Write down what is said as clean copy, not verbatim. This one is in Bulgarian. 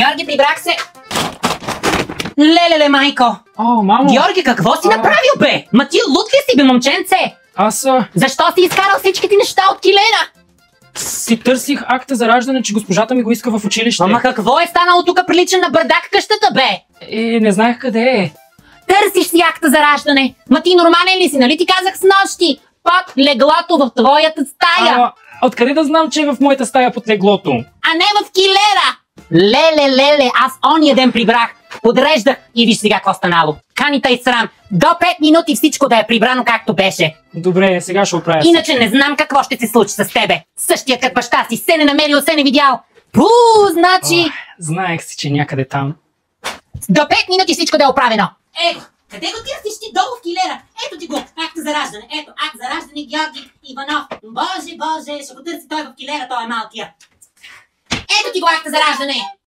Георги, прибрах се. Леле, майко. О, мамо. Георги, какво си направил, бе? Ма ти луд ли си, бе, момченце? Аз Защо си изкарал всичките неща от килера? си търсих акта за раждане, че госпожата ми го иска в училище. Ама какво е станало тук, прилича на бардак къщата, бе? Не знаех къде е. Търсиш си акта за раждане. Ма ти нормален ли си, нали ти казах с нощи? Под леглото в твоята стая. Откъде да знам, че е в моята стая под леглото? А не в килера. Леле, аз ония ден прибрах. Подреждах и виж сега какво станало. Кани тъй срам. До 5 минути всичко да е прибрано както беше. Добре, сега ще оправя. Иначе не знам какво ще се случи с тебе. Същия как баща си, се не намерил, се не видял. Значи... Знаех си, че някъде там. До 5 минути всичко да е оправено. Ето, къде го търсиш ти долу в килера? Ето ти го, акт за раждане. Ето, акт за раждане, Георги Иванов. Боже, ще го търси той в килера, той е малкия. Ето ти го акта за раждане.